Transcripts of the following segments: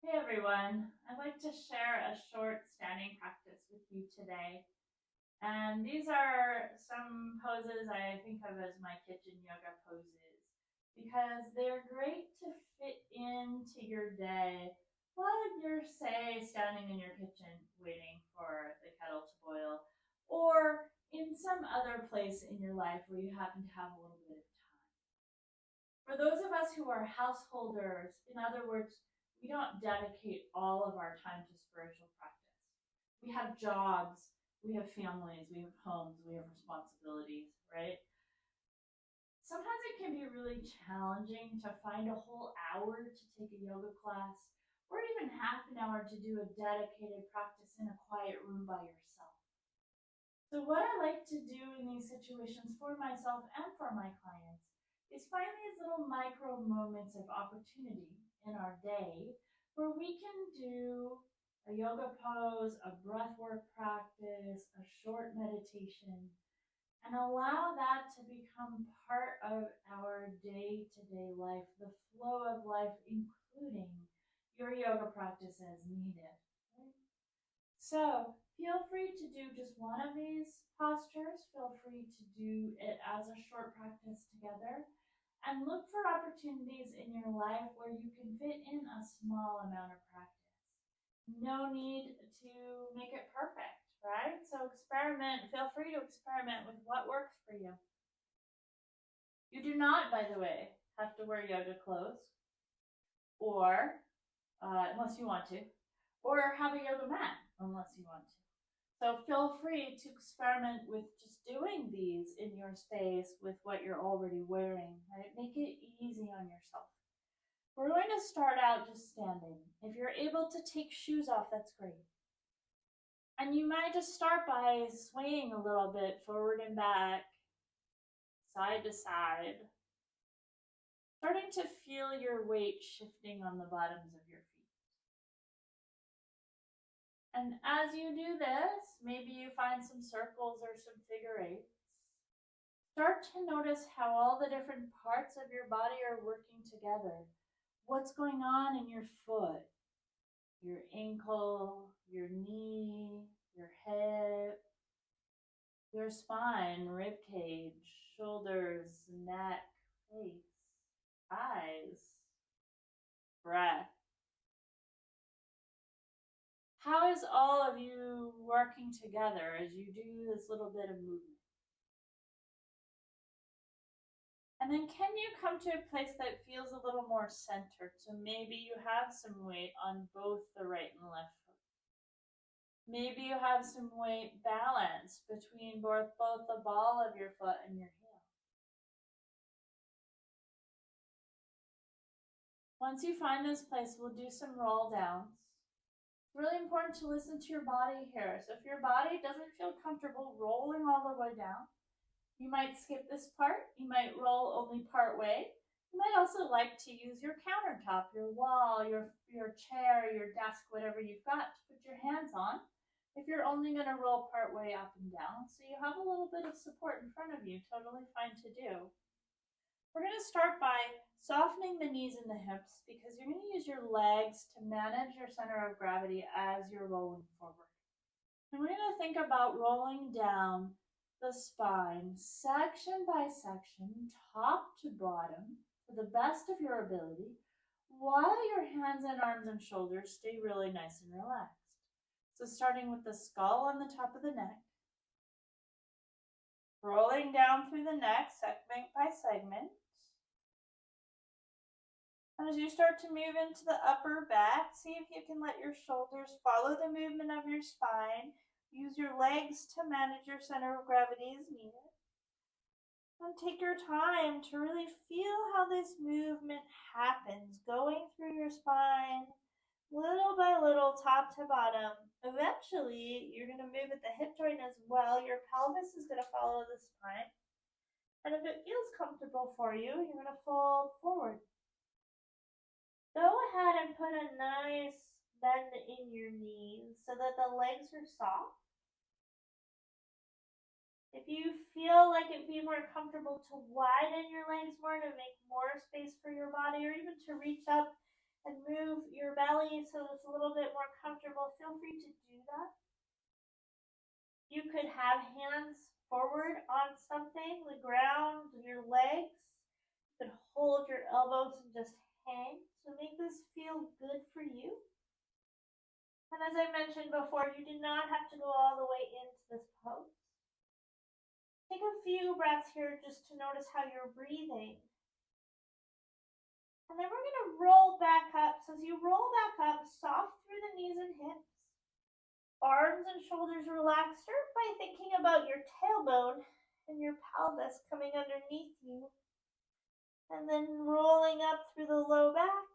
Hey everyone, I'd like to share a short standing practice with you today. And these are some poses I think of as my kitchen yoga poses because they're great to fit into your day while you're, say, standing in your kitchen waiting for the kettle to boil, or in some other place in your life where you happen to have a little bit of time. For those of us who are householders, in other words, we don't dedicate all of our time to spiritual practice. We have jobs, we have families, we have homes, we have responsibilities, right? Sometimes it can be really challenging to find a whole hour to take a yoga class or even half an hour to do a dedicated practice in a quiet room by yourself. So what I like to do in these situations for myself and for my clients is find these little micro moments of opportunity in our day where we can do a yoga pose, a breath work practice, a short meditation, and allow that to become part of our day-to-day life, the flow of life, including your yoga practice as needed. So feel free to do just one of these postures. Feel free to do it as a short practice together. And look for opportunities in your life where you can fit in a small amount of practice. No need to make it perfect, right? So experiment. Feel free to experiment with what works for you. You do not, by the way, have to wear yoga clothes, or unless you want to, or have a yoga mat unless you want to. So feel free to experiment with just doing these in your space with what you're already wearing, right? Make it easy on yourself. We're going to start out just standing. If you're able to take shoes off, that's great. And you might just start by swaying a little bit forward and back, side to side, starting to feel your weight shifting on the bottoms of your feet. And as you do this, maybe you find some circles or some figure eights. Start to notice how all the different parts of your body are working together. What's going on in your foot, your ankle, your knee, your hip, your spine, rib cage, shoulders, neck, face, eyes, breath. How is all of you working together as you do this little bit of movement? And then can you come to a place that feels a little more centered? So maybe you have some weight on both the right and left foot. Maybe you have some weight balance between both the ball of your foot and your heel. Once you find this place, we'll do some roll downs. It's really important to listen to your body here. So if your body doesn't feel comfortable rolling all the way down, you might skip this part. You might roll only part way. You might also like to use your countertop, your wall, your chair, your desk, whatever you've got to put your hands on if you're only going to roll part way up and down. So you have a little bit of support in front of you, totally fine to do. We're going to start by softening the knees and the hips because you're going to use your legs to manage your center of gravity as you're rolling forward. And we're going to think about rolling down the spine section by section, top to bottom, to the best of your ability, while your hands and arms and shoulders stay really nice and relaxed. So starting with the skull on the top of the neck, rolling down through the neck, segment by segment. And as you start to move into the upper back, see if you can let your shoulders follow the movement of your spine. Use your legs to manage your center of gravity as needed. And take your time to really feel how this movement happens, going through your spine, little by little, top to bottom. Eventually, you're going to move at the hip joint as well. Your pelvis is going to follow the spine. And if it feels comfortable for you, you're going to fold forward. Go ahead and put a nice bend in your knees so that the legs are soft. If you feel like it'd be more comfortable to widen your legs more to make more space for your body, or even to reach up and move your belly so it's a little bit more comfortable, feel free to do that. You could have hands forward on something, the ground, your legs. You could hold your elbows and just hang. So make this feel good for you. And as I mentioned before, you do not have to go all the way into this pose. Take a few breaths here just to notice how you're breathing. And then we're going to roll back up. So as you roll back up, soft through the knees and hips. Arms and shoulders relaxed. Start by thinking about your tailbone and your pelvis coming underneath you. And then rolling up through the low back.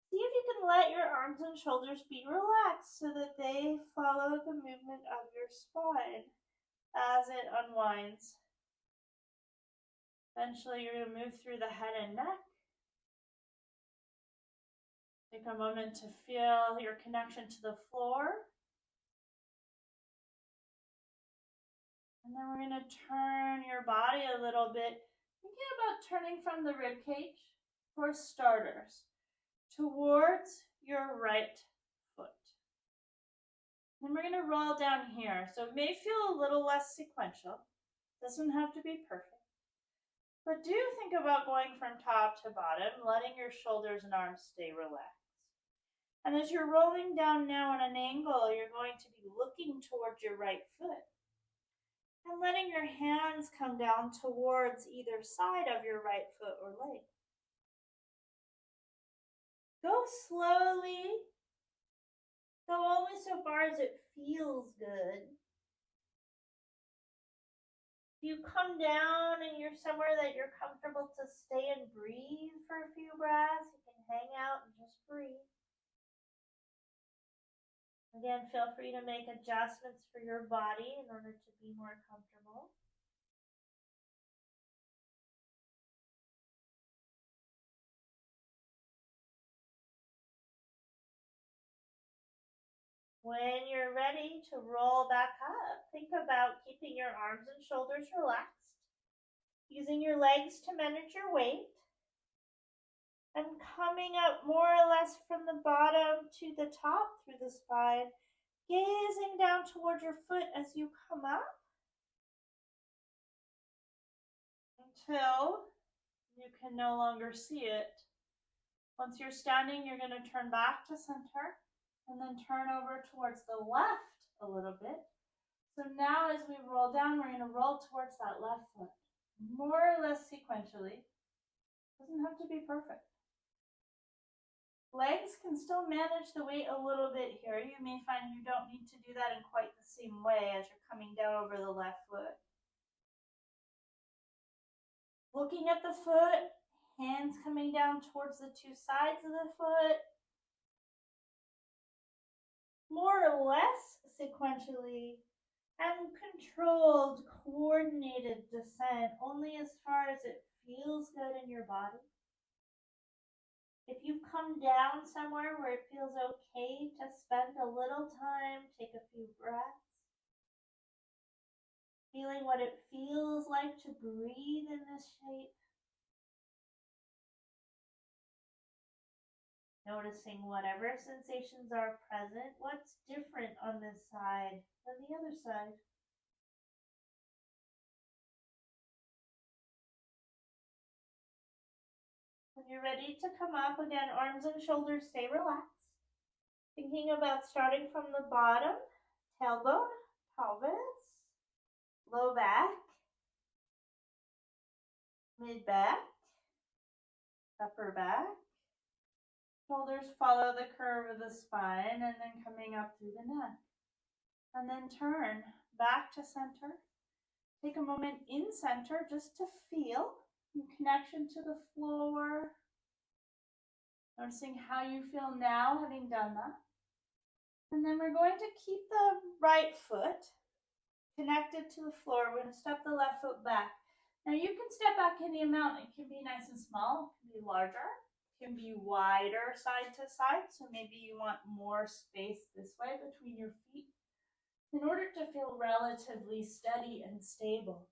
See if you can let your arms and shoulders be relaxed so that they follow the movement of your spine as it unwinds. Eventually, you're going to move through the head and neck. Take a moment to feel your connection to the floor. And then we're going to turn your body a little bit. Thinking about turning from the rib cage for starters towards your right foot. Then we're going to roll down here. So it may feel a little less sequential. Doesn't have to be perfect. But do think about going from top to bottom, letting your shoulders and arms stay relaxed. And as you're rolling down now on an angle, you're going to be looking towards your right foot. And letting your hands come down towards either side of your right foot or leg. Go slowly. Go only so far as it feels good. If you come down and you're somewhere that you're comfortable to stay and breathe for a few breaths, you can hang out and just breathe. Again, feel free to make adjustments for your body in order to be more comfortable. When you're ready to roll back up, think about keeping your arms and shoulders relaxed, using your legs to manage your weight, and coming up more or less from the bottom to the top through the spine, gazing down towards your foot as you come up until you can no longer see it. Once you're standing, you're going to turn back to center and then turn over towards the left a little bit. So now as we roll down, we're going to roll towards that left foot, more or less sequentially. Doesn't have to be perfect. Legs can still manage the weight a little bit here. You may find you don't need to do that in quite the same way as you're coming down over the left foot. Looking at the foot, hands coming down towards the two sides of the foot. More or less sequentially, and controlled, coordinated descent only as far as it feels good in your body. If you've come down somewhere where it feels okay to spend a little time, take a few breaths, feeling what it feels like to breathe in this shape. Noticing whatever sensations are present, what's different on this side than the other side. When you're ready to come up, again, arms and shoulders stay relaxed. Thinking about starting from the bottom, tailbone, pelvis, low back, mid back, upper back. Shoulders follow the curve of the spine and then coming up through the neck. And then turn back to center. Take a moment in center just to feel your connection to the floor. Noticing how you feel now having done that. And then we're going to keep the right foot connected to the floor. We're going to step the left foot back. Now you can step back any amount. It can be nice and small. It can be larger. It can be wider side to side. So maybe you want more space this way between your feet in order to feel relatively steady and stable.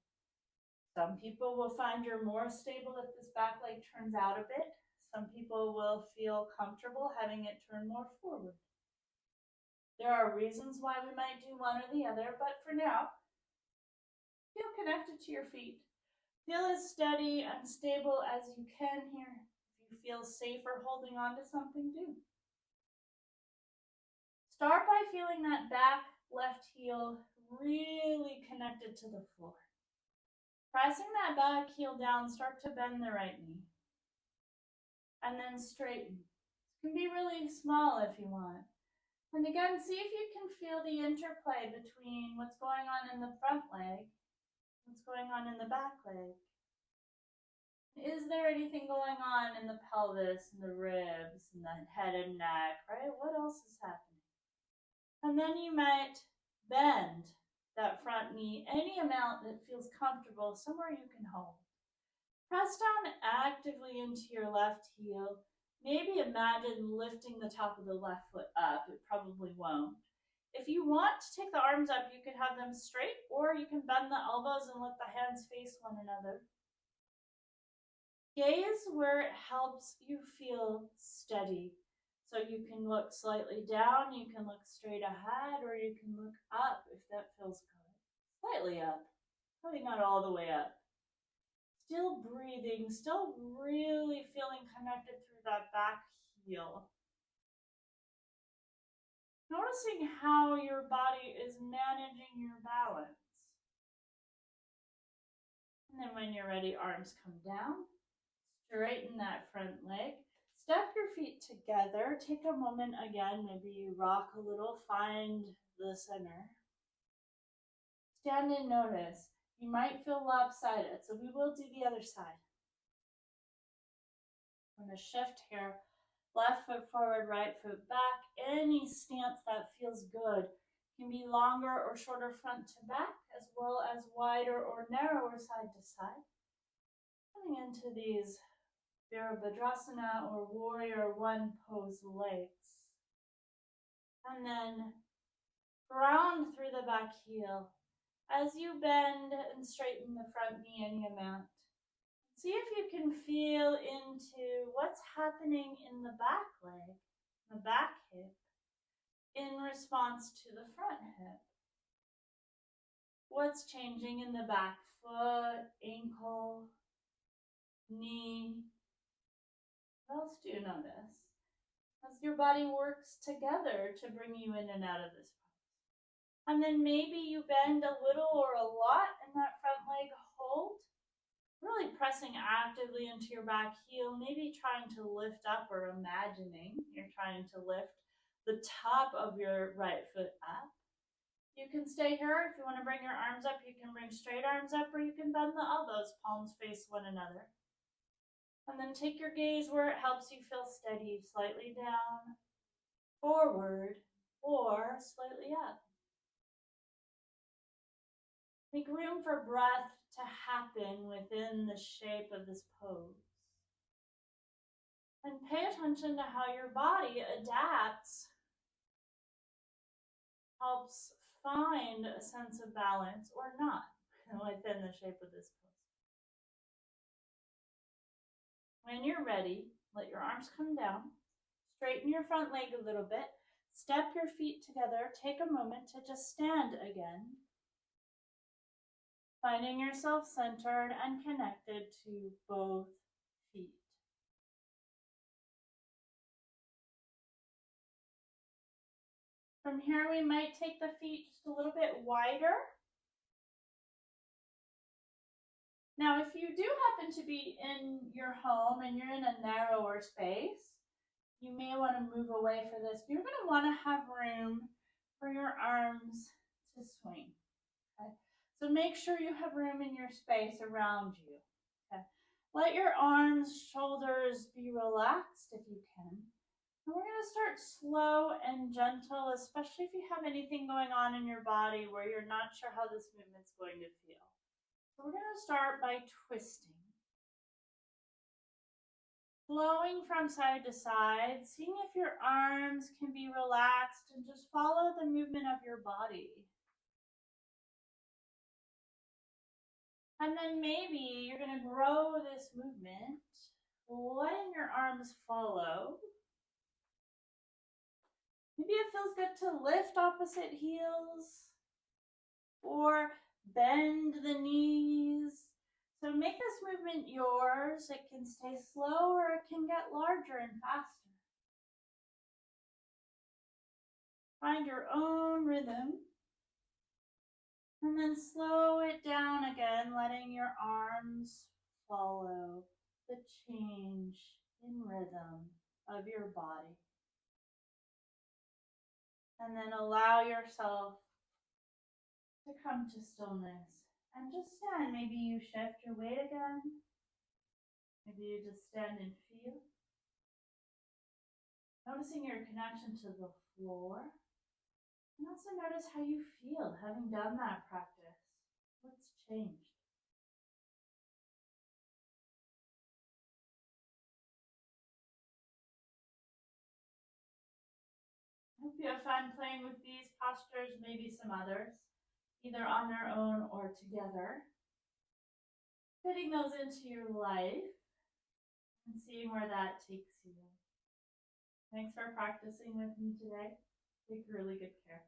Some people will find you're more stable if this back leg turns out a bit. Some people will feel comfortable having it turn more forward. There are reasons why we might do one or the other, but for now, feel connected to your feet. Feel as steady and stable as you can here. If you feel safer holding on to something, do. Start by feeling that back left heel really connected to the floor. Pressing that back heel down, start to bend the right knee. And then straighten. It can be really small if you want. And again, see if you can feel the interplay between what's going on in the front leg, what's going on in the back leg. Is there anything going on in the pelvis and the ribs and the head and neck, right? What else is happening? And then you might bend that front knee any amount that feels comfortable, somewhere you can hold. Press down actively into your left heel. Maybe imagine lifting the top of the left foot up. It probably won't. If you want to take the arms up, you can have them straight, or you can bend the elbows and let the hands face one another. Gaze where it helps you feel steady. So you can look slightly down, you can look straight ahead, or you can look up if that feels good. Slightly up, probably not all the way up. Still breathing, still really feeling connected through that back heel. Noticing how your body is managing your balance. And then when you're ready, arms come down. Straighten that front leg. Step your feet together. Take a moment again. Maybe you rock a little. Find the center. Stand and notice. You might feel lopsided, so we will do the other side. I'm going to shift here. Left foot forward, right foot back. Any stance that feels good. Can be longer or shorter front to back, as well as wider or narrower side to side. Coming into these Virabhadrasana or warrior one pose legs. And then ground through the back heel as you bend and straighten the front knee any amount. See if you can feel into what's happening in the back leg, the back hip, in response to the front hip. What's changing in the back foot, ankle, knee? What else do you notice? As your body works together to bring you in and out of this pose. And then maybe you bend a little or a lot in that front leg hold. Really pressing actively into your back heel, maybe trying to lift up or imagining you're trying to lift the top of your right foot up. You can stay here. If you want to bring your arms up, you can bring straight arms up, or you can bend the elbows, palms face one another. And then take your gaze where it helps you feel steady, slightly down, forward, or slightly up. Make room for breath to happen within the shape of this pose. And pay attention to how your body adapts, helps find a sense of balance or not within the shape of this pose. When you're ready, let your arms come down, straighten your front leg a little bit, step your feet together, take a moment to just stand again, finding yourself centered and connected to both feet. From here, we might take the feet just a little bit wider. Now, if you do happen to be in your home and you're in a narrower space, you may want to move away for this. You're going to want to have room for your arms to swing. Okay? So make sure you have room in your space around you. Okay? Let your arms, shoulders be relaxed if you can. And we're going to start slow and gentle, especially if you have anything going on in your body where you're not sure how this movement's going to feel. So we're going to start by twisting. Flowing from side to side, seeing if your arms can be relaxed and just follow the movement of your body. And then maybe you're going to grow this movement letting your arms follow. Maybe it feels good to lift opposite heels or bend the knees. So make this movement yours. It can stay slow or it can get larger and faster. Find your own rhythm. And then slow it down again, letting your arms follow the change in rhythm of your body. And then allow yourself to come to stillness and just stand. Maybe you shift your weight again. Maybe you just stand and feel. Noticing your connection to the floor. And also notice how you feel having done that practice. What's changed? I hope you have fun playing with these postures, maybe some others, either on their own or together. Fitting those into your life and seeing where that takes you. Thanks for practicing with me today. Take really good care.